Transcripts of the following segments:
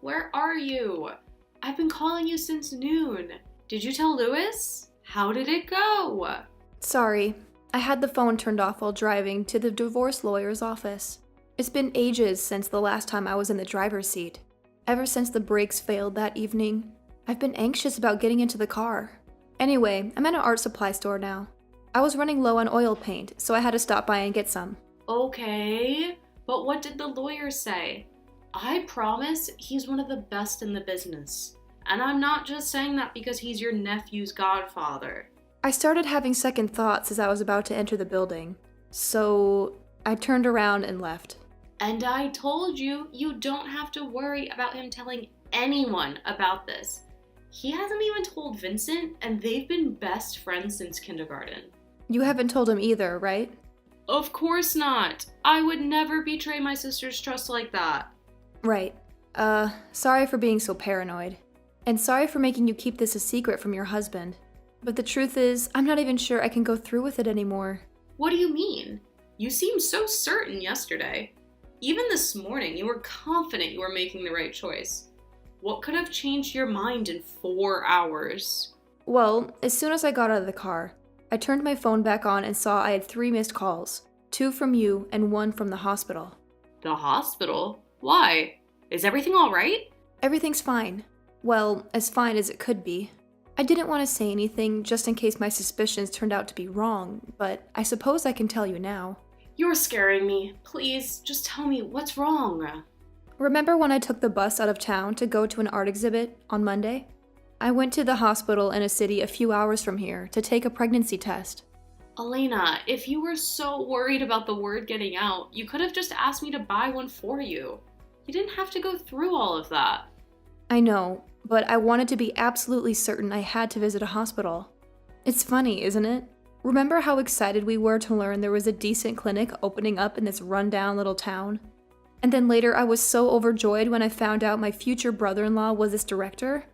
where are you? I've been calling you since noon. Did you tell Louis? How did it go? Sorry, I had the phone turned off while driving to the divorce lawyer's office. It's been ages since the last time I was in the driver's seat. Ever since the brakes failed that evening, I've been anxious about getting into the car. Anyway, I'm at an art supply store now. I was running low on oil paint, so I had to stop by and get some. Okay, but what did the lawyer say? I promise he's one of the best in the business. And I'm not just saying that because he's your nephew's godfather. I started having second thoughts as I was about to enter the building, so I turned around and left. And I told you, you don't have to worry about him telling anyone about this. He hasn't even told Vincent, and they've been best friends since kindergarten. You haven't told him either, right? Of course not. I would never betray my sister's trust like that. Right. Sorry for being so paranoid. And sorry for making you keep this a secret from your husband. But the truth is, I'm not even sure I can go through with it anymore. What do you mean? You seemed so certain yesterday. Even this morning, you were confident you were making the right choice. What could have changed your mind in 4 hours? Well, as soon as I got out of the car, I turned my phone back on and saw I had 3 missed calls. 2 from you and 1 from the hospital. The hospital? Why? Is everything all right? Everything's fine. Well, as fine as it could be. I didn't want to say anything just in case my suspicions turned out to be wrong, but I suppose I can tell you now. You're scaring me. Please, just tell me what's wrong. Remember when I took the bus out of town to go to an art exhibit on Monday? I went to the hospital in a city a few hours from here to take a pregnancy test. Elena, if you were so worried about the word getting out, you could have just asked me to buy one for you. You didn't have to go through all of that. I know, but I wanted to be absolutely certain I had to visit a hospital. It's funny, isn't it? Remember how excited we were to learn there was a decent clinic opening up in this rundown little town? And then later I was so overjoyed when I found out my future brother-in-law was this director.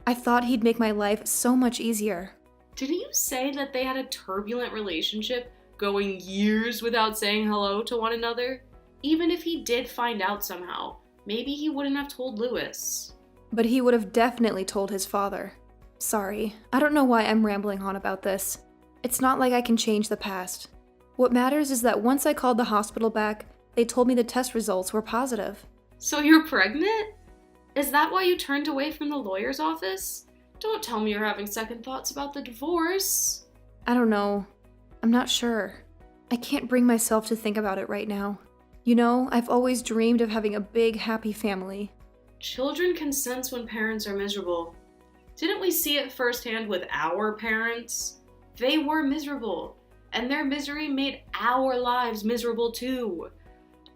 I thought he'd make my life so much easier. Didn't you say that they had a turbulent relationship, going years without saying hello to one another? Even if he did find out somehow, maybe he wouldn't have told Louis. But he would have definitely told his father. Sorry, I don't know why I'm rambling on about this. It's not like I can change the past. What matters is that once I called the hospital back, they told me the test results were positive. So you're pregnant? Is that why you turned away from the lawyer's office? Don't tell me you're having second thoughts about the divorce. I don't know. I'm not sure. I can't bring myself to think about it right now. You know, I've always dreamed of having a big, happy family. Children can sense when parents are miserable. Didn't we see it firsthand with our parents? They were miserable, and their misery made our lives miserable too.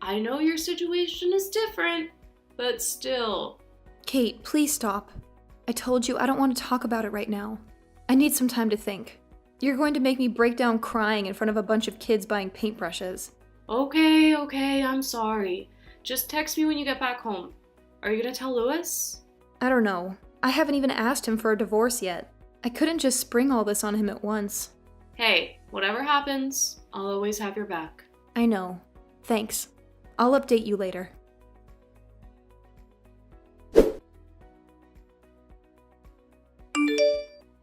I know your situation is different, but still. Kate, please stop. I told you I don't want to talk about it right now. I need some time to think. You're going to make me break down crying in front of a bunch of kids buying paintbrushes. Okay, I'm sorry. Just text me when you get back home. Are you gonna tell Louis? I don't know. I haven't even asked him for a divorce yet. I couldn't just spring all this on him at once. Hey, whatever happens, I'll always have your back. I know. Thanks. I'll update you later.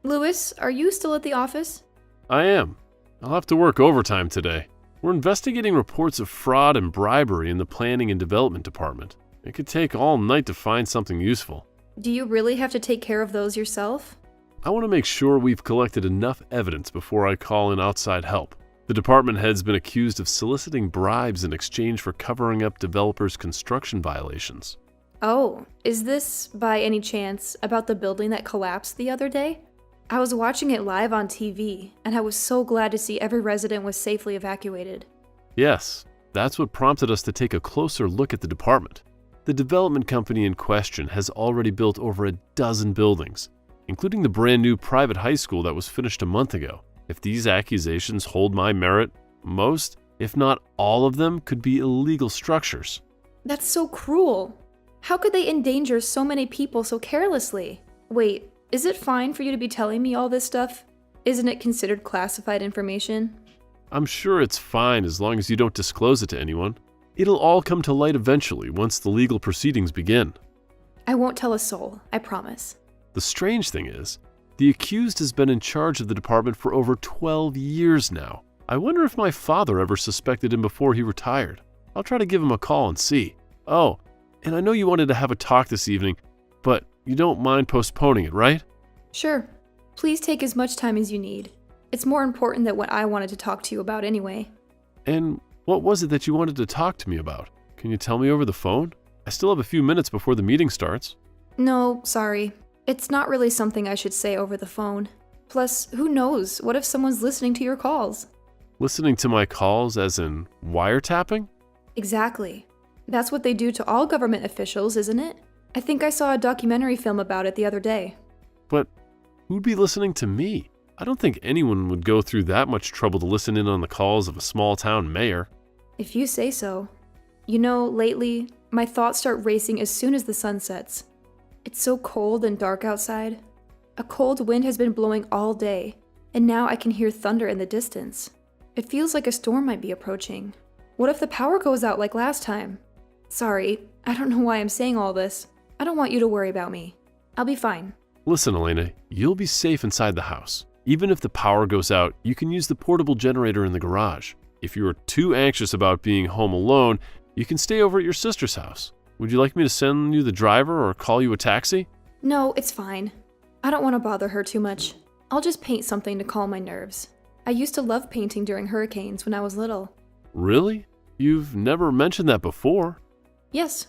Louis, are you still at the office? I am. I'll have to work overtime today. We're investigating reports of fraud and bribery in the planning and development department. It could take all night to find something useful. Do you really have to take care of those yourself? I want to make sure we've collected enough evidence before I call in outside help. The department head's been accused of soliciting bribes in exchange for covering up developers' construction violations. Oh, is this, by any chance, about the building that collapsed the other day? I was watching it live on TV, and I was so glad to see every resident was safely evacuated. Yes, that's what prompted us to take a closer look at the department. The development company in question has already built over a dozen buildings, including the brand new private high school that was finished a month ago. If these accusations hold my merit, most, if not all of them, could be illegal structures. That's so cruel. How could they endanger so many people so carelessly? Wait, is it fine for you to be telling me all this stuff? Isn't it considered classified information? I'm sure it's fine as long as you don't disclose it to anyone. It'll all come to light eventually once the legal proceedings begin. I won't tell a soul, I promise. The strange thing is, the accused has been in charge of the department for over 12 years now. I wonder if my father ever suspected him before he retired. I'll try to give him a call and see. Oh, and I know you wanted to have a talk this evening, but you don't mind postponing it, right? Sure. Please take as much time as you need. It's more important than what I wanted to talk to you about anyway. And what was it that you wanted to talk to me about? Can you tell me over the phone? I still have a few minutes before the meeting starts. No, sorry. It's not really something I should say over the phone. Plus, who knows? What if someone's listening to your calls? Listening to my calls as in wiretapping? Exactly. That's what they do to all government officials, isn't it? I think I saw a documentary film about it the other day. But who'd be listening to me? I don't think anyone would go through that much trouble to listen in on the calls of a small-town mayor. If you say so. You know, lately, my thoughts start racing as soon as the sun sets. It's so cold and dark outside. A cold wind has been blowing all day, and now I can hear thunder in the distance. It feels like a storm might be approaching. What if the power goes out like last time? Sorry, I don't know why I'm saying all this. I don't want you to worry about me. I'll be fine. Listen, Elena, you'll be safe inside the house. Even if the power goes out, you can use the portable generator in the garage. If you are too anxious about being home alone, you can stay over at your sister's house. Would you like me to send you the driver or call you a taxi? No, it's fine. I don't want to bother her too much. I'll just paint something to calm my nerves. I used to love painting during hurricanes when I was little. Really? You've never mentioned that before. Yes.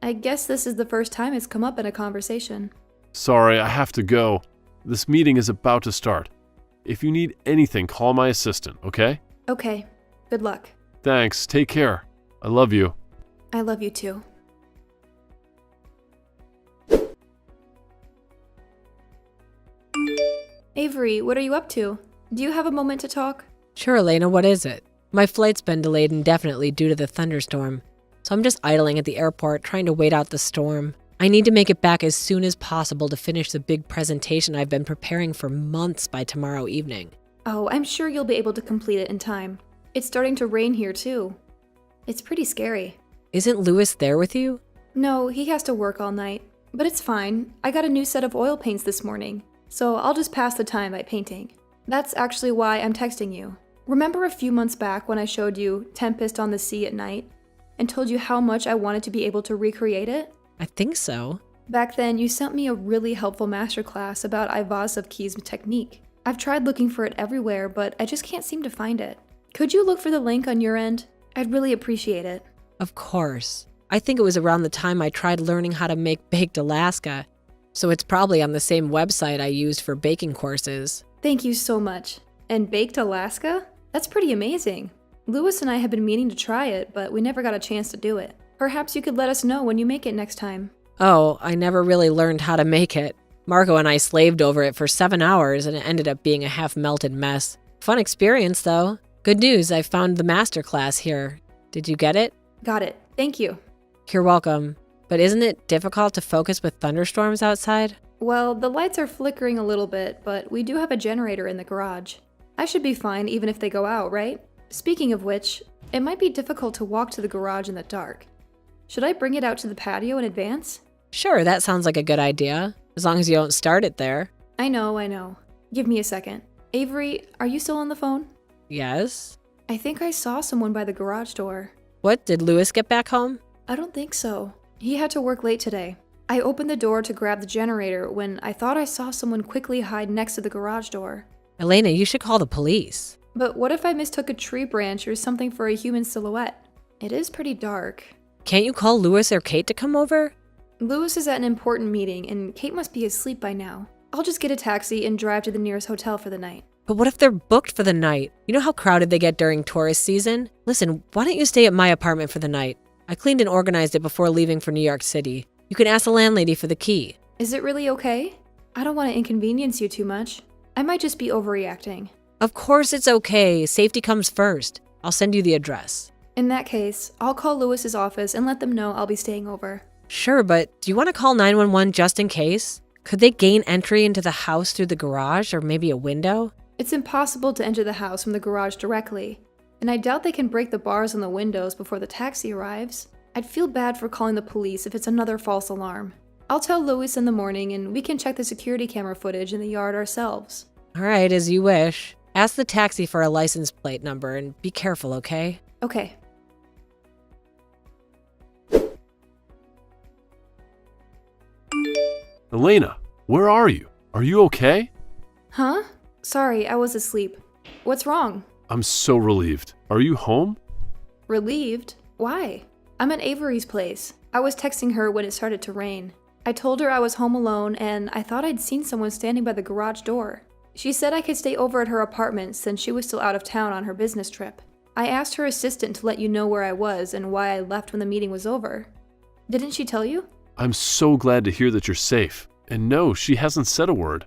I guess this is the first time it's come up in a conversation. Sorry, I have to go. This meeting is about to start. If you need anything, call my assistant, okay? Okay. Good luck. Thanks. Take care. I love you. I love you too. Avery, what are you up to? Do you have a moment to talk? Sure, Elena, what is it? My flight's been delayed indefinitely due to the thunderstorm, so I'm just idling at the airport trying to wait out the storm. I need to make it back as soon as possible to finish the big presentation I've been preparing for months by tomorrow evening. Oh, I'm sure you'll be able to complete it in time. It's starting to rain here too. It's pretty scary. Isn't Lewis there with you? No, he has to work all night. But it's fine. I got a new set of oil paints this morning, so I'll just pass the time by painting. That's actually why I'm texting you. Remember a few months back when I showed you Tempest on the Sea at Night and told you how much I wanted to be able to recreate it? I think so. Back then, you sent me a really helpful masterclass about Ivazovsky's technique. I've tried looking for it everywhere, but I just can't seem to find it. Could you look for the link on your end? I'd really appreciate it. Of course. I think it was around the time I tried learning how to make baked Alaska, so it's probably on the same website I used for baking courses. Thank you so much. And baked Alaska? That's pretty amazing. Lewis and I have been meaning to try it, but we never got a chance to do it. Perhaps you could let us know when you make it next time. Oh, I never really learned how to make it. Marco and I slaved over it for 7 hours and it ended up being a half-melted mess. Fun experience, though. Good news, I found the masterclass here. Did you get it? Got it. Thank you. You're welcome. But isn't it difficult to focus with thunderstorms outside? Well, the lights are flickering a little bit, but we do have a generator in the garage. I should be fine even if they go out, right? Speaking of which, it might be difficult to walk to the garage in the dark. Should I bring it out to the patio in advance? Sure, that sounds like a good idea, as long as you don't start it there. I know. Give me a second. Avery, are you still on the phone? Yes? I think I saw someone by the garage door. What, did Lewis get back home? I don't think so. He had to work late today. I opened the door to grab the generator when I thought I saw someone quickly hide next to the garage door. Elena, you should call the police. But what if I mistook a tree branch or something for a human silhouette? It is pretty dark. Can't you call Lewis or Kate to come over? Lewis is at an important meeting, and Kate must be asleep by now. I'll just get a taxi and drive to the nearest hotel for the night. But what if they're booked for the night? You know how crowded they get during tourist season? Listen, why don't you stay at my apartment for the night? I cleaned and organized it before leaving for New York City. You can ask the landlady for the key. Is it really okay? I don't want to inconvenience you too much. I might just be overreacting. Of course it's okay. Safety comes first. I'll send you the address. In that case, I'll call Lewis's office and let them know I'll be staying over. Sure, but do you want to call 911 just in case? Could they gain entry into the house through the garage or maybe a window? It's impossible to enter the house from the garage directly, and I doubt they can break the bars on the windows before the taxi arrives. I'd feel bad for calling the police if it's another false alarm. I'll tell Louis in the morning and we can check the security camera footage in the yard ourselves. All right, as you wish. Ask the taxi for a license plate number and be careful, okay? Okay. Elena, where are you? Are you okay? Huh? Sorry, I was asleep. What's wrong? I'm so relieved. Are you home? Relieved? Why? I'm at Avery's place. I was texting her when it started to rain. I told her I was home alone and I thought I'd seen someone standing by the garage door. She said I could stay over at her apartment since she was still out of town on her business trip. I asked her assistant to let you know where I was and why I left when the meeting was over. Didn't she tell you? I'm so glad to hear that you're safe. And no, she hasn't said a word.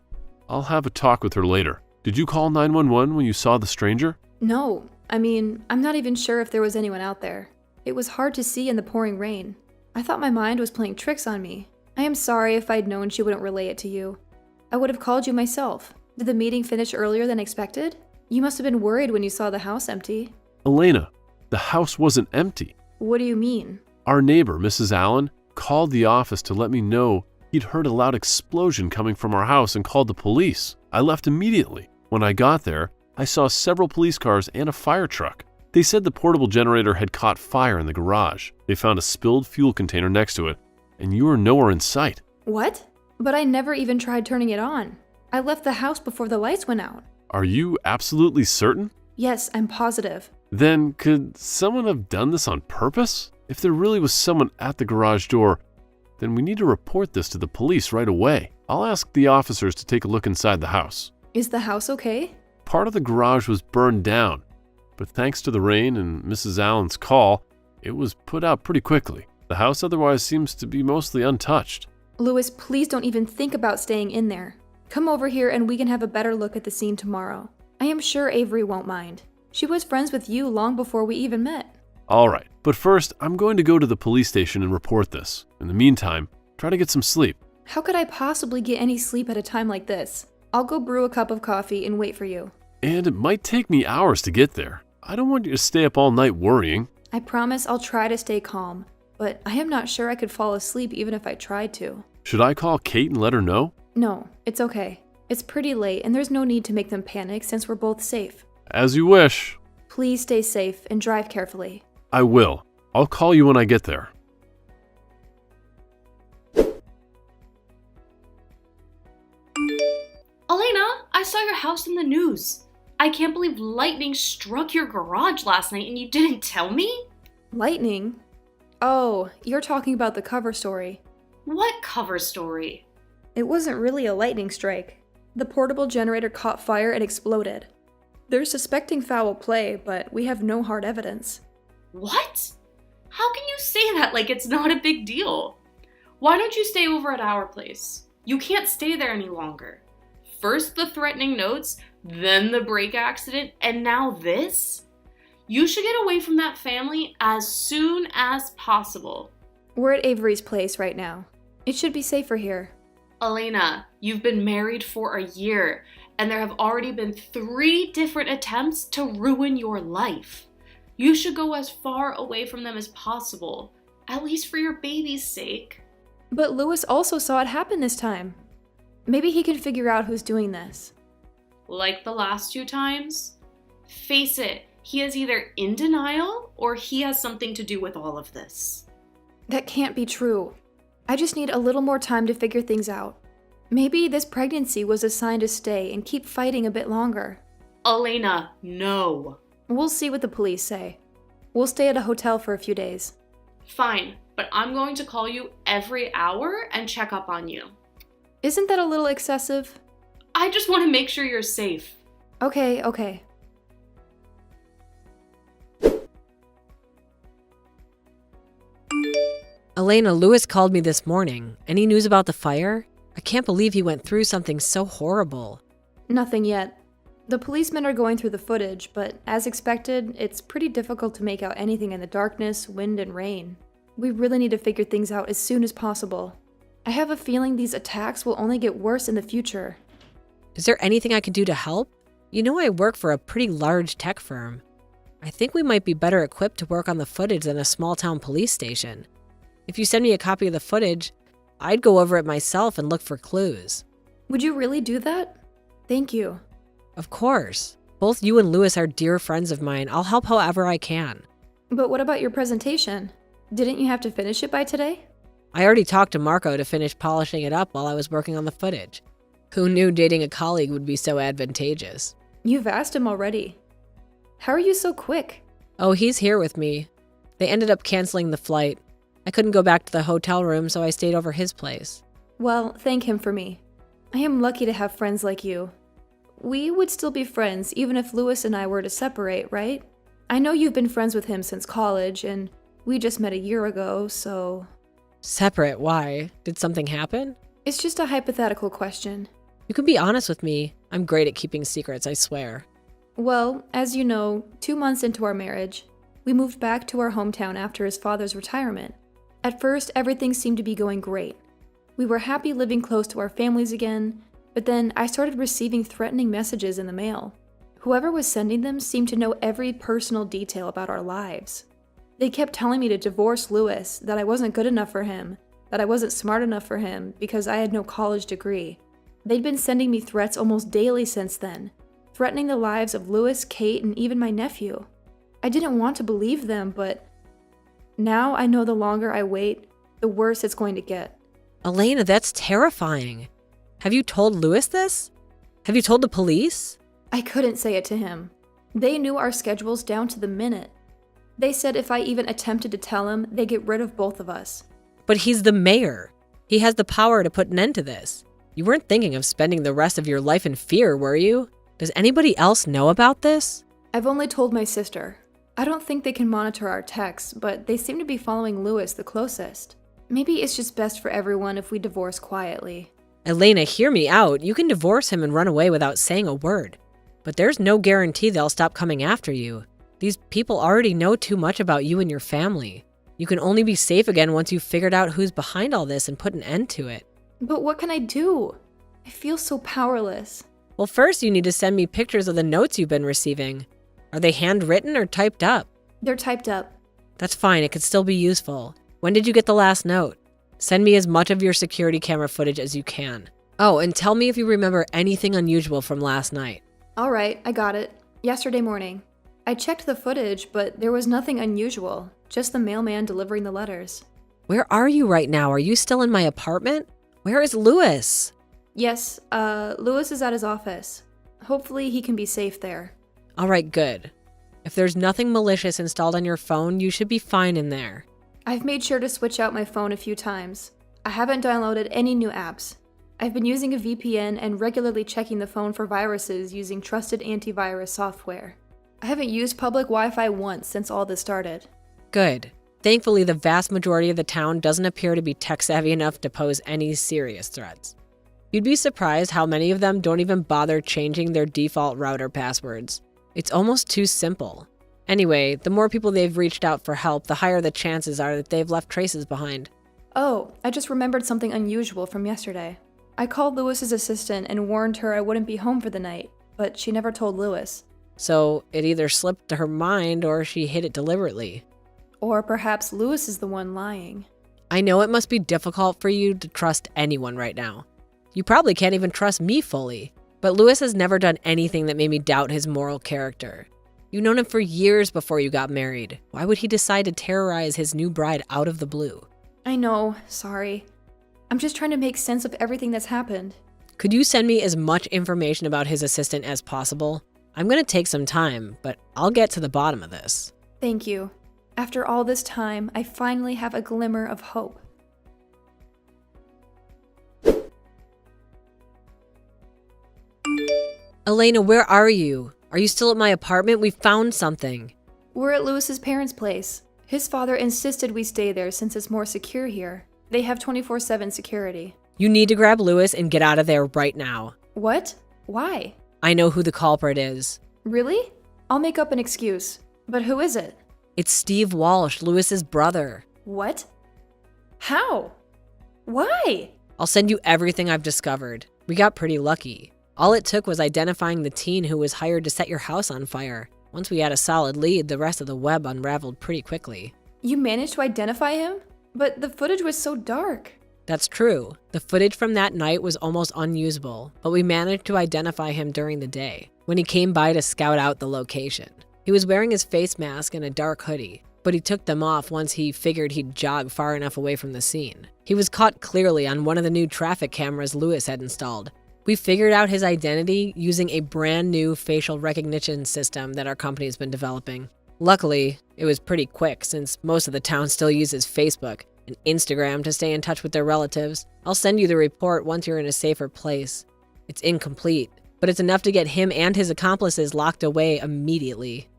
I'll have a talk with her later. Did you call 911 when you saw the stranger? No. I'm not even sure if there was anyone out there. It was hard to see in the pouring rain. I thought my mind was playing tricks on me. I am sorry if I'd known she wouldn't relay it to you. I would have called you myself. Did the meeting finish earlier than expected? You must have been worried when you saw the house empty. Elena, the house wasn't empty. What do you mean? Our neighbor, Mrs. Allen, called the office to let me know he'd heard a loud explosion coming from our house and called the police. I left immediately. When I got there, I saw several police cars and a fire truck. They said the portable generator had caught fire in the garage. They found a spilled fuel container next to it, and you were nowhere in sight. What? But I never even tried turning it on. I left the house before the lights went out. Are you absolutely certain? Yes, I'm positive. Then could someone have done this on purpose? If there really was someone at the garage door, then we need to report this to the police right away. I'll ask the officers to take a look inside the house. Is the house okay? Part of the garage was burned down, but thanks to the rain and Mrs. Allen's call, it was put out pretty quickly. The house otherwise seems to be mostly untouched. Louis, please don't even think about staying in there. Come over here and we can have a better look at the scene tomorrow. I am sure Avery won't mind. She was friends with you long before we even met. All right, but first, I'm going to go to the police station and report this. In the meantime, try to get some sleep. How could I possibly get any sleep at a time like this? I'll go brew a cup of coffee and wait for you. And it might take me hours to get there. I don't want you to stay up all night worrying. I promise I'll try to stay calm, but I am not sure I could fall asleep even if I tried to. Should I call Kate and let her know? No, it's okay. It's pretty late and there's no need to make them panic since we're both safe. As you wish. Please stay safe and drive carefully. I will. I'll call you when I get there. Elena, I saw your house in the news. I can't believe lightning struck your garage last night and you didn't tell me? Lightning? Oh, you're talking about the cover story. What cover story? It wasn't really a lightning strike. The portable generator caught fire and exploded. They're suspecting foul play, but we have no hard evidence. What? How can you say that like it's not a big deal? Why don't you stay over at our place? You can't stay there any longer. First the threatening notes, then the brake accident, and now this? You should get away from that family as soon as possible. We're at Avery's place right now. It should be safer here. Elena, you've been married for a year, and there have already been 3 different attempts to ruin your life. You should go as far away from them as possible, at least for your baby's sake. But Louis also saw it happen this time. Maybe he can figure out who's doing this. Like the last 2 times? Face it, he is either in denial or he has something to do with all of this. That can't be true. I just need a little more time to figure things out. Maybe this pregnancy was a sign to stay and keep fighting a bit longer. Elena, no. We'll see what the police say. We'll stay at a hotel for a few days. Fine, but I'm going to call you every hour and check up on you. Isn't that a little excessive? I just want to make sure you're safe. Okay. Elena, Louis called me this morning. Any news about the fire? I can't believe he went through something so horrible. Nothing yet. The policemen are going through the footage, but as expected, it's pretty difficult to make out anything in the darkness, wind, and rain. We really need to figure things out as soon as possible. I have a feeling these attacks will only get worse in the future. Is there anything I could do to help? You know I work for a pretty large tech firm. I think we might be better equipped to work on the footage than a small-town police station. If you send me a copy of the footage, I'd go over it myself and look for clues. Would you really do that? Thank you. Of course. Both you and Lewis are dear friends of mine. I'll help however I can. But what about your presentation? Didn't you have to finish it by today? I already talked to Marco to finish polishing it up while I was working on the footage. Who knew dating a colleague would be so advantageous? You've asked him already. How are you so quick? Oh, he's here with me. They ended up canceling the flight. I couldn't go back to the hotel room, so I stayed over his place. Well, thank him for me. I am lucky to have friends like you. We would still be friends even if Lewis and I were to separate, right? I know you've been friends with him since college, and we just met a year ago, so... Separate? Why? Did something happen? It's just a hypothetical question. You can be honest with me. I'm great at keeping secrets, I swear. Well, as you know, 2 months into our marriage, we moved back to our hometown after his father's retirement. At first, everything seemed to be going great. We were happy living close to our families again, but then I started receiving threatening messages in the mail. Whoever was sending them seemed to know every personal detail about our lives. They kept telling me to divorce Lewis, that I wasn't good enough for him, that I wasn't smart enough for him because I had no college degree. They'd been sending me threats almost daily since then, threatening the lives of Lewis, Kate, and even my nephew. I didn't want to believe them, but now I know the longer I wait, the worse it's going to get. Elena, that's terrifying. Have you told Lewis this? Have you told the police? I couldn't say it to him. They knew our schedules down to the minute. They said if I even attempted to tell him, they'd get rid of both of us. But he's the mayor. He has the power to put an end to this. You weren't thinking of spending the rest of your life in fear, were you? Does anybody else know about this? I've only told my sister. I don't think they can monitor our texts, but they seem to be following Lewis the closest. Maybe it's just best for everyone if we divorce quietly. Elena, hear me out. You can divorce him and run away without saying a word. But there's no guarantee they'll stop coming after you. These people already know too much about you and your family. You can only be safe again once you've figured out who's behind all this and put an end to it. But what can I do? I feel so powerless. Well, first you need to send me pictures of the notes you've been receiving. Are they handwritten or typed up? They're typed up. That's fine, it could still be useful. When did you get the last note? Send me as much of your security camera footage as you can. Oh, and tell me if you remember anything unusual from last night. All right, I got it. Yesterday morning. I checked the footage, but there was nothing unusual. Just the mailman delivering the letters. Where are you right now? Are you still in my apartment? Where is Lewis? Yes, Lewis is at his office. Hopefully he can be safe there. All right, good. If there's nothing malicious installed on your phone, you should be fine in there. I've made sure to switch out my phone a few times. I haven't downloaded any new apps. I've been using a VPN and regularly checking the phone for viruses using trusted antivirus software. I haven't used public Wi-Fi once since all this started. Good. Thankfully, the vast majority of the town doesn't appear to be tech-savvy enough to pose any serious threats. You'd be surprised how many of them don't even bother changing their default router passwords. It's almost too simple. Anyway, the more people they've reached out for help, the higher the chances are that they've left traces behind. Oh, I just remembered something unusual from yesterday. I called Lewis's assistant and warned her I wouldn't be home for the night, but she never told Lewis. So it either slipped to her mind or she hid it deliberately. Or perhaps Lewis is the one lying. I know it must be difficult for you to trust anyone right now. You probably can't even trust me fully. But Lewis has never done anything that made me doubt his moral character. You've known him for years before you got married. Why would he decide to terrorize his new bride out of the blue? I know, sorry. I'm just trying to make sense of everything that's happened. Could you send me as much information about his assistant as possible? I'm gonna take some time, but I'll get to the bottom of this. Thank you. After all this time, I finally have a glimmer of hope. Elena, where are you? Are you still at my apartment? We found something. We're at Lewis's parents' place. His father insisted we stay there since it's more secure here. They have 24/7 security. You need to grab Lewis and get out of there right now. What? Why? I know who the culprit is. Really? I'll make up an excuse. But who is it? It's Steve Walsh, Lewis's brother. What? How? Why? I'll send you everything I've discovered. We got pretty lucky. All it took was identifying the teen who was hired to set your house on fire. Once we had a solid lead, the rest of the web unraveled pretty quickly. You managed to identify him? But the footage was so dark. That's true. The footage from that night was almost unusable, but we managed to identify him during the day, when he came by to scout out the location. He was wearing his face mask and a dark hoodie, but he took them off once he figured he'd jog far enough away from the scene. He was caught clearly on one of the new traffic cameras Lewis had installed. We figured out his identity using a brand new facial recognition system that our company has been developing. Luckily, it was pretty quick since most of the town still uses Facebook and Instagram to stay in touch with their relatives. I'll send you the report once you're in a safer place. It's incomplete, but it's enough to get him and his accomplices locked away immediately.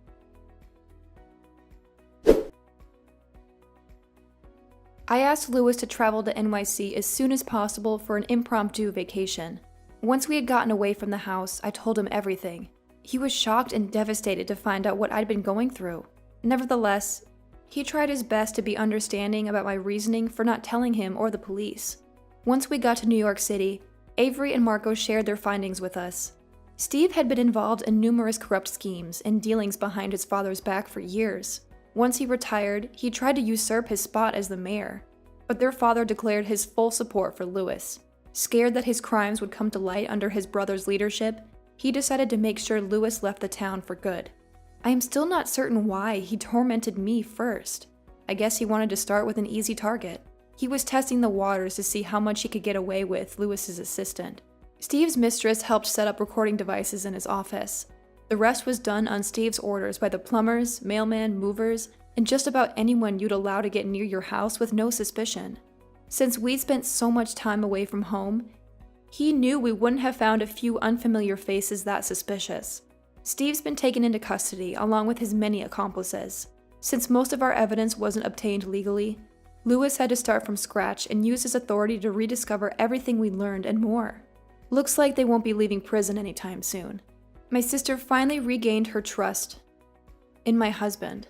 I asked Lewis to travel to NYC as soon as possible for an impromptu vacation. Once we had gotten away from the house, I told him everything. He was shocked and devastated to find out what I'd been going through. Nevertheless, he tried his best to be understanding about my reasoning for not telling him or the police. Once we got to New York City, Avery and Marco shared their findings with us. Steve had been involved in numerous corrupt schemes and dealings behind his father's back for years. Once he retired, he tried to usurp his spot as the mayor, but their father declared his full support for Lewis. Scared that his crimes would come to light under his brother's leadership, he decided to make sure Lewis left the town for good. I am still not certain why he tormented me first. I guess he wanted to start with an easy target. He was testing the waters to see how much he could get away with Lewis's assistant. Steve's mistress helped set up recording devices in his office. The rest was done on Steve's orders by the plumbers, mailman, movers, and just about anyone you'd allow to get near your house with no suspicion. Since we'd spent so much time away from home, he knew we wouldn't have found a few unfamiliar faces that suspicious. Steve's been taken into custody along with his many accomplices. Since most of our evidence wasn't obtained legally, Lewis had to start from scratch and use his authority to rediscover everything we learned and more. Looks like they won't be leaving prison anytime soon. My sister finally regained her trust in my husband.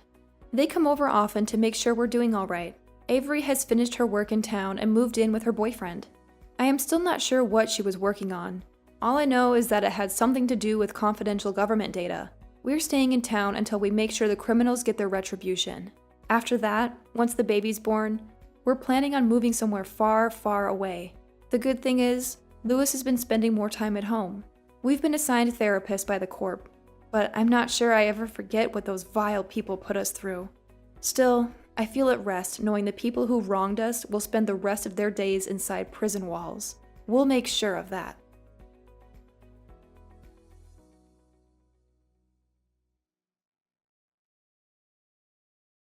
They come over often to make sure we're doing all right. Avery has finished her work in town and moved in with her boyfriend. I am still not sure what she was working on. All I know is that it had something to do with confidential government data. We're staying in town until we make sure the criminals get their retribution. After that, once the baby's born, we're planning on moving somewhere far, far away. The good thing is, Lewis has been spending more time at home. We've been assigned therapists by the Corp, but I'm not sure I ever forget what those vile people put us through. Still, I feel at rest knowing the people who wronged us will spend the rest of their days inside prison walls. We'll make sure of that.